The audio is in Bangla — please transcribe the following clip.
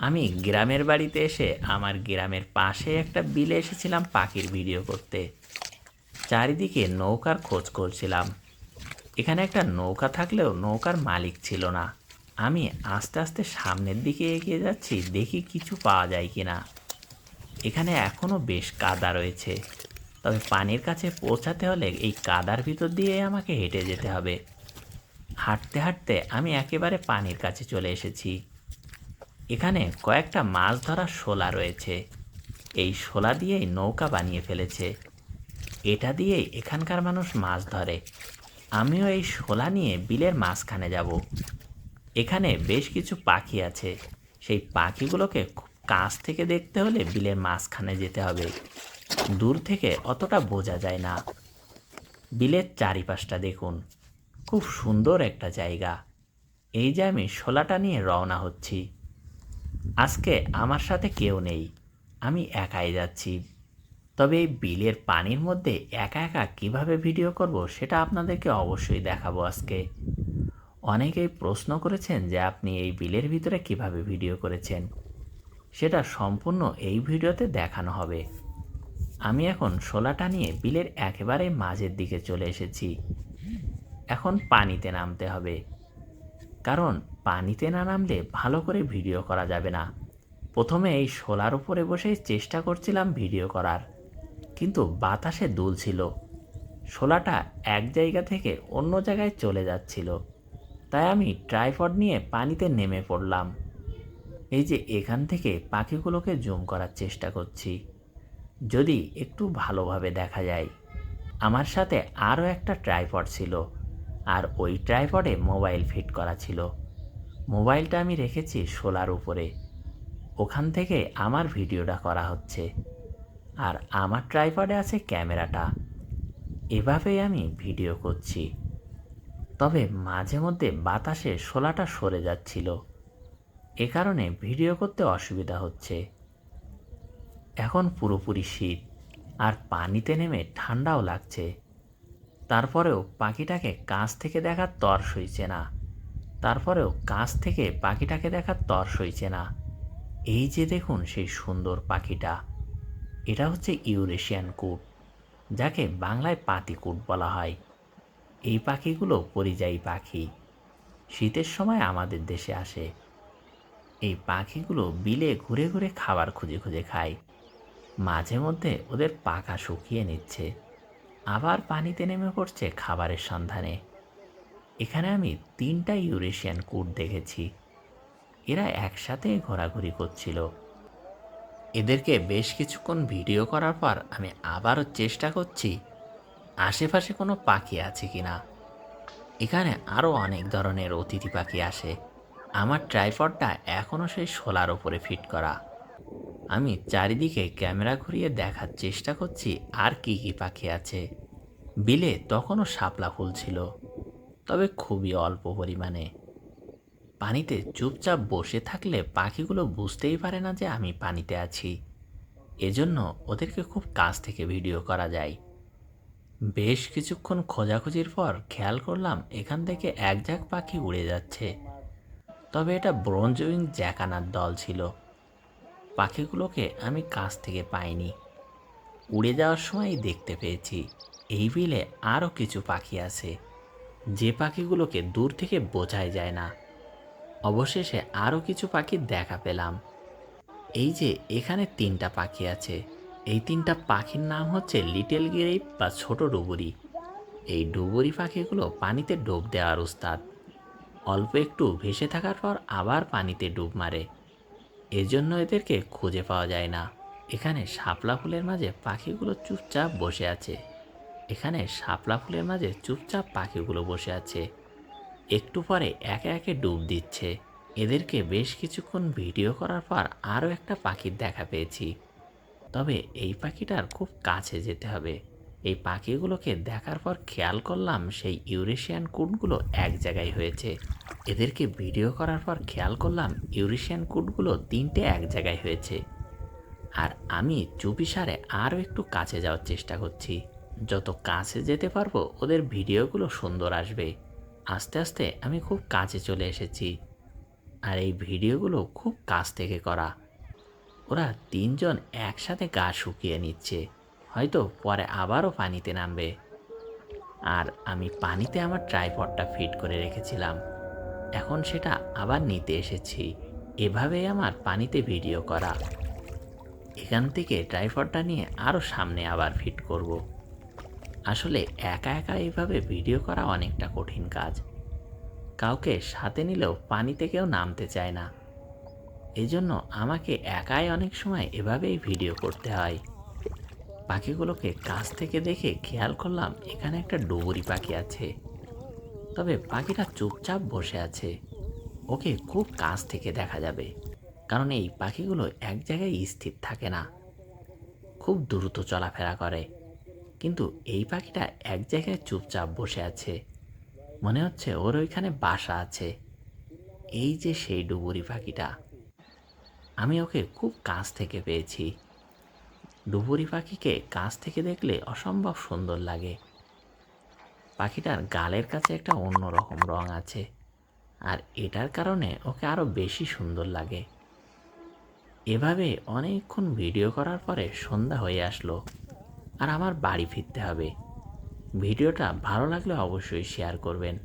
আমি গ্রামের বাড়িতে এসে আমার গ্রামের পাশে একটা বিলে এসেছিলাম পাখির ভিডিও করতে। চারিদিকে নৌকার খোঁজ করছিলাম। এখানে একটা নৌকা থাকলেও নৌকার মালিক ছিল না। আমি আস্তে আস্তে সামনের দিকে এগিয়ে যাচ্ছি, দেখি কিছু পাওয়া যায় কিনা। এখানে এখনো বেশ কাদা রয়েছে, তবে পানির কাছে পৌঁছাতে হলে এই কাদার ভিতর দিয়ে আমাকে হেঁটে যেতে হবে। হাঁটতে হাঁটতে আমি একেবারে পানির কাছে চলে এসেছি। এখানে কয়েকটা মাছ ধরার শোলা রয়েছে। এই শোলা দিয়েই নৌকা বানিয়ে ফেলেছে। এটা দিয়েই এখানকার মানুষ মাছ ধরে। আমিও এই শোলা নিয়ে বিলের মাঝখানে যাব। এখানে বেশ কিছু পাখি আছে। সেই পাখিগুলোকে খুব কাছ থেকে দেখতে হলে বিলের মাঝখানে যেতে হবে। দূর থেকে অতটা বোঝা যায় না। বিলের চারিপাশটা দেখুন, খুব সুন্দর একটা জায়গা। এই যে আমি শোলাটা নিয়ে রওনা হচ্ছি। আজকে আমার সাথে কেউ নেই, আমি একাই যাচ্ছি। তবে এই বিলের পানির মধ্যে একা একা কিভাবে ভিডিও করব সেটা আপনাদেরকে অবশ্যই দেখাবো আজকে। অনেকেই প্রশ্ন করেছেন যে আপনি এই বিলের ভিতরে কিভাবে ভিডিও করেছেন, সেটা সম্পূর্ণ এই ভিডিওতে দেখানো হবে। আমি এখন শোলাটা নিয়ে বিলের একেবারে মাঝের দিকে চলে এসেছি। এখন পানিতে নামতে হবে, কারণ পানিতে না নামলে ভালো করে ভিডিও করা যাবে না। প্রথমে এই শোলার উপরে বসেই চেষ্টা করছিলাম ভিডিও করার, কিন্তু বাতাসে দুলছিল। শোলাটা এক জায়গা থেকে অন্য জায়গায় চলে যাচ্ছিল। তাই আমি ট্রাইপড নিয়ে পানিতে নেমে পড়লাম। এই যে এখান থেকে পাখিগুলোকে জুম করার চেষ্টা করছি, যদি একটু ভালোভাবে দেখা যায়। আমার সাথে আরও একটা ট্রাইপড ছিল, আর ওই ট্রাইপডে মোবাইল ফিট করা ছিল। মোবাইলটা আমি রেখেছি শোলার উপরে, ওখান থেকে আমার ভিডিওটা করা হচ্ছে। আর আমার ট্রাইপডে আছে ক্যামেরাটা। এভাবেই আমি ভিডিও করছি। তবে মাঝে মধ্যে বাতাসে শোলাটা সরে যাচ্ছিল, এ কারণে ভিডিও করতে অসুবিধা হচ্ছে। এখন পুরোপুরি শীত, আর পানিতে নেমে ঠান্ডাও লাগছে। তারপরেও পাখিটাকে কাছ থেকে দেখার তর সইছে না। এই যে দেখুন সেই সুন্দর পাখিটা, এটা হচ্ছে ইউরেশিয়ান কুট, যাকে বাংলায় পাতিকুট বলা হয়। এই পাখিগুলো পরিযায়ী পাখি, শীতের সময় আমাদের দেশে আসে। এই পাখিগুলো বিলে ঘুরে ঘুরে খাবার খুঁজে খুঁজে খায়। মাঝে মধ্যে ওদের পাখা শুকিয়ে নিচ্ছে, আবার পানিতে নেমে পড়ছে খাবারের সন্ধানে। এখানে আমি 3টা ইউরেশিয়ান কুট দেখেছি। এরা একসাথে ঘোরাঘুরি করছিল। এদেরকে বেশ কিছুক্ষণ ভিডিও করার পর আমি আবারও চেষ্টা করছি আশেপাশে কোনো পাখি আছে কিনা। এখানে আরও অনেক ধরনের অতিথি পাখি আসে। আমার ট্রাইপডটা এখনও সেই শোলার ওপরে ফিট করা। আমি চারিদিকে ক্যামেরা ঘুরিয়ে দেখার চেষ্টা করছি আর কি কি পাখি আছে। বিলে তখনও শাপলা ফুল ছিল, তবে খুবই অল্প পরিমাণে। পানিতে চুপচাপ বসে থাকলে পাখিগুলো বুঝতেই পারে না যে আমি পানিতে আছি। এজন্য ওদেরকে খুব কাছ থেকে ভিডিও করা যায়। বেশ কিছুক্ষণ খোঁজাখুঁজির পর খেয়াল করলাম এখান থেকে এক ঝাঁক পাখি উড়ে যাচ্ছে। তবে এটা ব্রোঞ্জ উইং জ্যাকানার দল ছিল। পাখিগুলোকে আমি কাছ থেকে পাইনি, উড়ে যাওয়ার সময়ই দেখতে পেয়েছি। এই বিলে আরও কিছু পাখি আছে, যে পাখিগুলোকে দূর থেকে বোঝাই যায় না। অবশেষে আরও কিছু পাখির দেখা পেলাম। এই যে এখানে 3টা পাখি আছে। এই 3টা পাখির নাম হচ্ছে লিটল গিরিপ বা ছোট ডুবুরি। এই ডুবুরি পাখিগুলো পানিতে ডুব দেওয়ার উস্তাদ। অল্প একটু ভেসে থাকার পর আবার পানিতে ডুব মারে, এজন্য এদেরকে খুঁজে পাওয়া যায় না। এখানে শাপলা ফুলের মাঝে পাখিগুলো চুপচাপ বসে আছে। একটু পরে একে একে ডুব দিচ্ছে। এদেরকে বেশ কিছুক্ষণ ভিডিও করার পর আরও একটা পাখির দেখা পেয়েছি। তবে এই পাখিটার খুব কাছে যেতে হবে। এই পাখিগুলোকে দেখার পর খেয়াল করলাম সেই ইউরেশিয়ান কুটগুলো এক জায়গায় হয়েছে। এদেরকে ভিডিও করার পর খেয়াল করলাম ইউরেশিয়ান কুটগুলো 3টে এক জায়গায় হয়েছে। আর আমি চুপিসারে আরও একটু কাছে যাওয়ার চেষ্টা করছি। যত কাছে যেতে পারবো ওদের ভিডিওগুলো সুন্দর আসবে। আস্তে আস্তে আমি খুব কাছে চলে এসেছি। আর এই ভিডিওগুলো খুব কাছ থেকে করা। ওরা তিনজন একসাথে গা শুকিয়ে নিচ্ছে, হয়তো পরে আবারও পানিতে নামবে। আর আমি পানিতে আমার ট্রাইপডটা ফিট করে রেখেছিলাম, এখন সেটা আবার নিতে এসেছি। এভাবেই আমার পানিতে ভিডিও করা। এখান থেকে ট্রাইপডটা নিয়ে আরও সামনে আবার ফিট করব। আসলে একা একা এইভাবে ভিডিও করা অনেকটা কঠিন কাজ। কাউকে সাথে নিলেও পানিতে কেউ নামতে চায় না, এই জন্য আমাকে একাই অনেক সময় এভাবেই ভিডিও করতে হয়। পাখিগুলোকে কাছ থেকে দেখে খেয়াল করলাম এখানে একটা ডুবুরি পাখি আছে, তবে পাখিটা চুপচাপ বসে আছে। ওকে খুব কাছ থেকে দেখা যাবে, কারণ এই পাখিগুলো এক জায়গায় স্থির থাকে না, খুব দ্রুত চলাফেরা করে। কিন্তু এই পাখিটা এক জায়গায় চুপচাপ বসে আছে, মনে হচ্ছে ওর ওইখানে বাসা আছে। এই যে সেই ডুবুরি পাখিটা, আমি ওকে খুব কাছ থেকে পেয়েছি। ডুবুরি পাখিকে কাছ থেকে দেখলে অসম্ভব সুন্দর লাগে। পাখিটার গালের কাছে একটা অন্যরকম রং আছে, আর এটার কারণে ওকে আরও বেশি সুন্দর লাগে। এভাবে অনেকক্ষণ ভিডিও করার পরে সন্ধ্যা হয়ে আসলো, আর আমার বাড়ি ফিরতে হবে। ভিডিওটা ভালো লাগলে অবশ্যই শেয়ার করবেন।